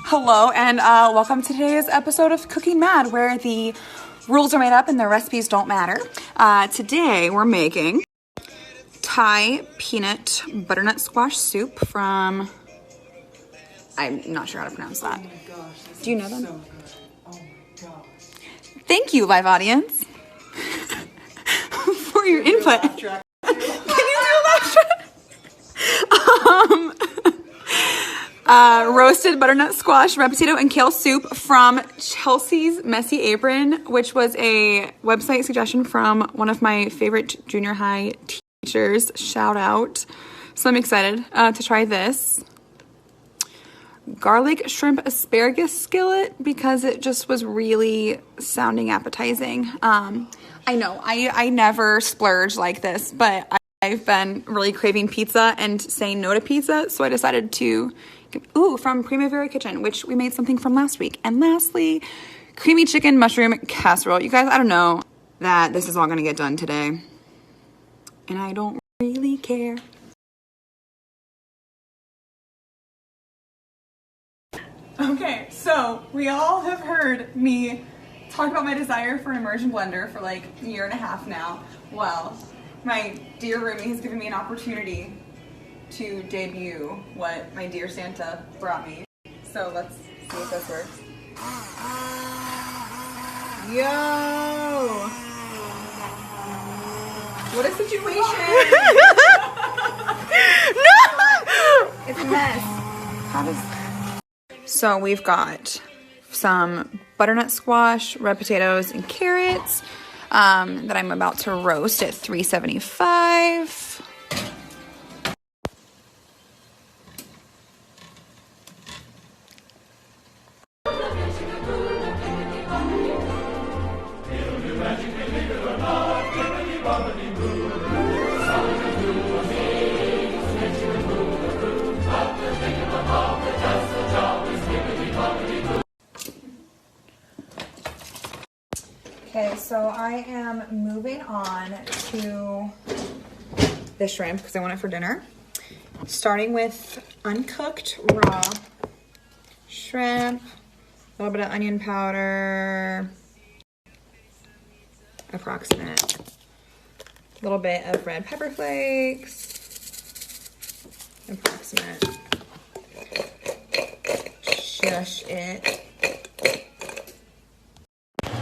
Hello and welcome to today's episode of Cooking Mad, where the rules are made up and the recipes don't matter. Today we're making Thai peanut butternut squash soup from, I'm not sure how to pronounce that. Oh my gosh, do you know them? So good. Oh my gosh. Thank you, live audience, for your input. Can you do a laugh track? Roasted butternut squash, red potato, and kale soup from Chelsea's Messy Apron, which was a website suggestion from one of my favorite junior high teachers. Shout out. So I'm excited to try this. Garlic shrimp asparagus skillet because it just was really sounding appetizing. I know I never splurge like this, but I've been really craving pizza and saying no to pizza, so I decided to from Primavera Kitchen, which we made something from last week. And lastly, creamy chicken mushroom casserole. You guys, I don't know that this is all going to get done today, and I don't really care. Okay, so we all have heard me talk about my desire for an immersion blender for like a year and a half now. Well, my dear roomie has given me an opportunity to debut what my dear Santa brought me. So let's see if this works. Yo! What a situation! No! It's a mess. How does... So we've got some butternut squash, red potatoes, and carrots that I'm about to roast at 375. Okay, so I am moving on to the shrimp because I want it for dinner. Starting with uncooked raw shrimp, a little bit of onion powder, approximate, a little bit of red pepper flakes, approximate, shush it.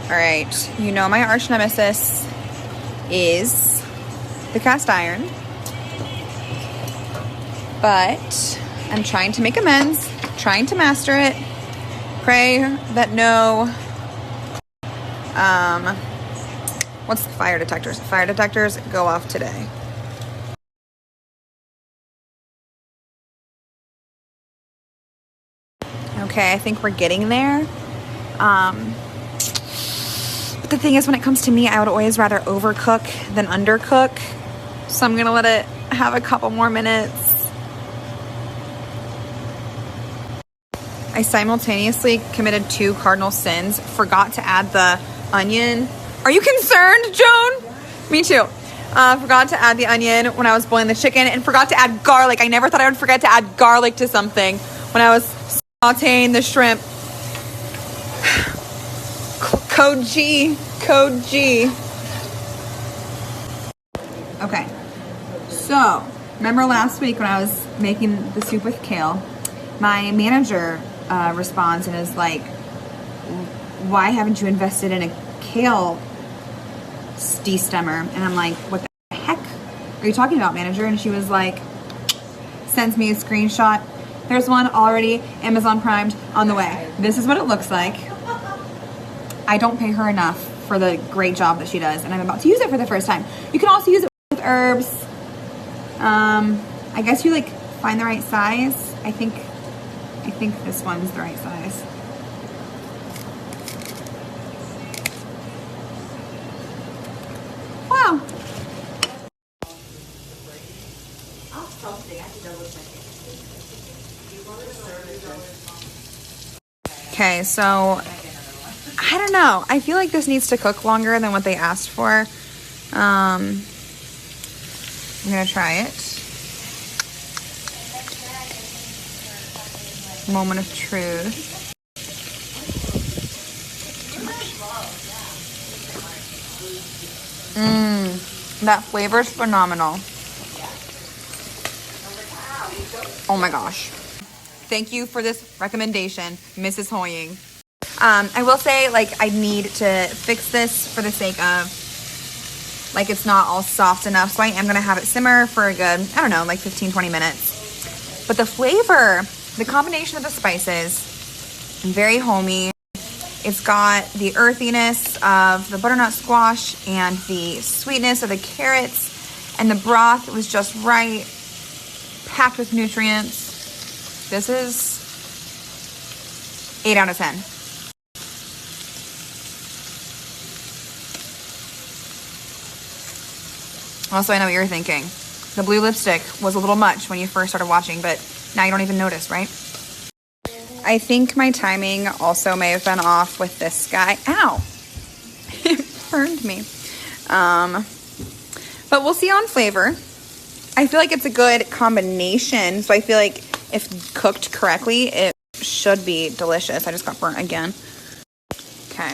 All right, you know my arch nemesis is the cast iron, but I'm trying to make amends, trying to master it. Pray that no, what's the fire detectors? Fire detectors go off today. Okay, I think we're getting there. But the thing is, when it comes to me, I would always rather overcook than undercook. So I'm gonna let it have a couple more minutes. I simultaneously committed 2 cardinal sins. Forgot to add the onion. Are you concerned, Joan? Me too. Forgot to add the onion when I was boiling the chicken, and forgot to add garlic. I never thought I would forget to add garlic to something when I was sauteing the shrimp. Code G. Code G. Okay. So, remember last week when I was making the soup with kale, my manager responds and is like, why haven't you invested in a kale destemmer? And I'm like, what the heck are you talking about, manager? And she was like, sends me a screenshot. There's one already Amazon primed on the way. This is what it looks like. I don't pay her enough for the great job that she does, and I'm about to use it for the first time. You can also use it with herbs. I guess you like find the right size. I think this one's the right size. Wow. Okay, so I don't know. I feel like this needs to cook longer than what they asked for. I'm gonna try it. Moment of truth. That flavor is phenomenal. Oh my gosh. Thank you for this recommendation, Mrs. Hoying. I will say, like, I need to fix this for the sake of, like, it's not all soft enough. So I am going to have it simmer for a good, I don't know, like 15, 20 minutes. But the flavor, the combination of the spices, very homey. It's got the earthiness of the butternut squash and the sweetness of the carrots. And the broth was just right, packed with nutrients. This is 8 out of 10. Also, I know what you're thinking. The blue lipstick was a little much when you first started watching, but now you don't even notice, right? I think my timing also may have been off with this guy. Ow! It burned me. But we'll see on flavor. I feel like it's a good combination, so I feel like if cooked correctly, it should be delicious. I just got burnt again. Okay.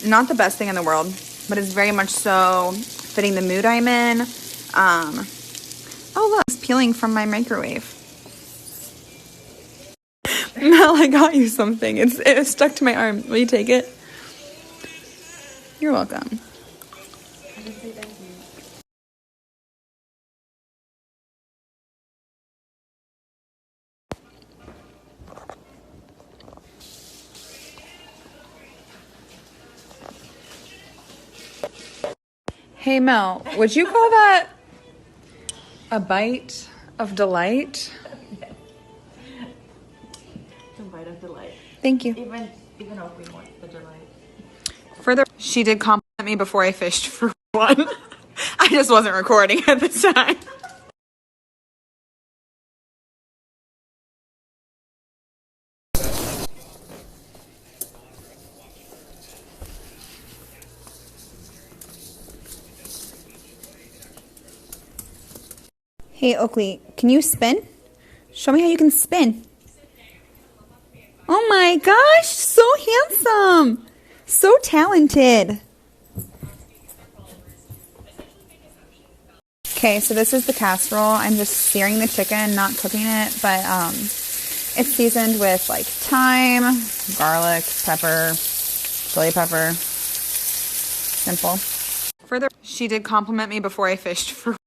Not the best thing in the world, but it's very much so fitting the mood I'm in. Oh look, it's peeling from my microwave. Mel, I got you something. It stuck to my arm. Will you take it? You're welcome. I can say thank you. Hey Mel, would you call that a bite of delight? A bite of delight. Thank you. Even Oakley wants the delight. Further, she did compliment me before I fished for one. I just wasn't recording at the time. Hey Oakley, can you spin? Show me how you can spin. Oh my gosh, so handsome. So talented. Okay, so this is the casserole. I'm just searing the chicken, not cooking it, but it's seasoned with like thyme, garlic, pepper, chili pepper. Simple. Further, she did compliment me before I fished for.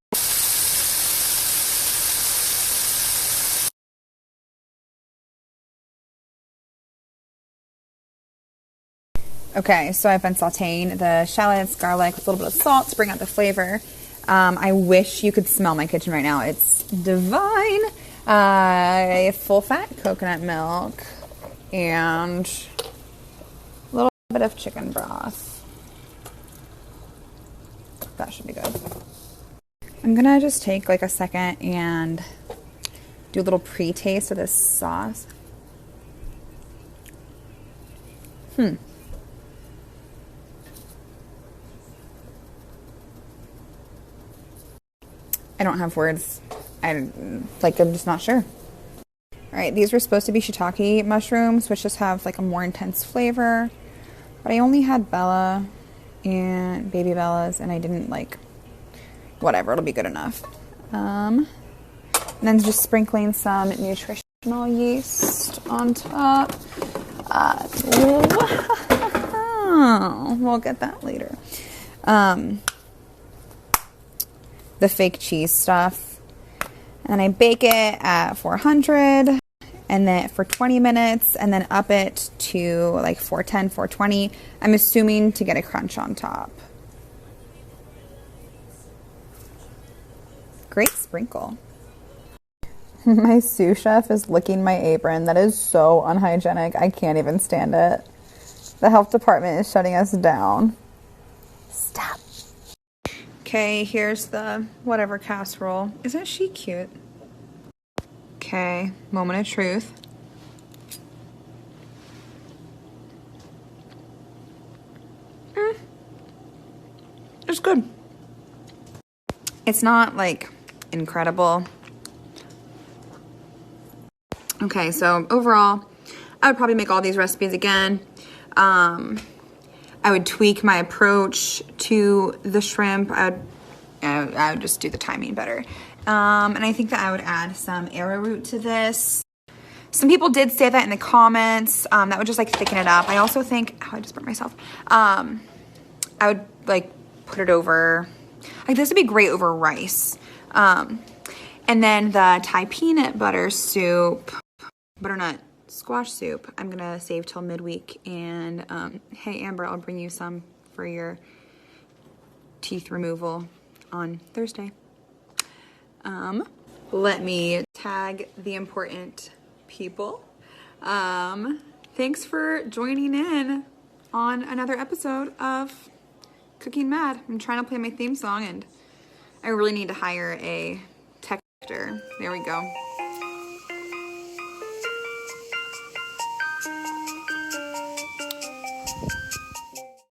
Okay, so I've been sauteing the shallots, garlic, with a little bit of salt to bring out the flavor. I wish you could smell my kitchen right now. It's divine. Full fat coconut milk and a little bit of chicken broth. That should be good. I'm gonna just take like a second and do a little pre-taste of this sauce. I don't have words. I'm just not sure. All right, these were supposed to be shiitake mushrooms, which just have like a more intense flavor. But I only had Bella and baby Bellas, and I didn't like, whatever, it'll be good enough. And then just sprinkling some nutritional yeast on top. We'll get that later. The fake cheese stuff, and I bake it at 400 and then for 20 minutes and then up it to like 410, 420. I'm assuming to get a crunch on top. Great sprinkle. My sous chef is licking my apron. That is so unhygienic. I can't even stand it. The health department is shutting us down. Stop. Okay, here's the whatever casserole. Isn't she cute? Okay, moment of truth. It's good. It's not like incredible. Okay, so overall, I would probably make all these recipes again. I would tweak my approach to the shrimp. I would just do the timing better. And I think that I would add some arrowroot to this. Some people did say that in the comments. That would just like thicken it up. I also think, I just burnt myself. I would like put it over, like this would be great over rice. And then the Thai peanut butter soup, butternut squash soup, I'm gonna save till midweek. And hey Amber, I'll bring you some for your teeth removal on Thursday. Let me tag the important people. Thanks for joining in on another episode of Cooking Mad. I'm trying to play my theme song and I really need to hire a texter. There we go.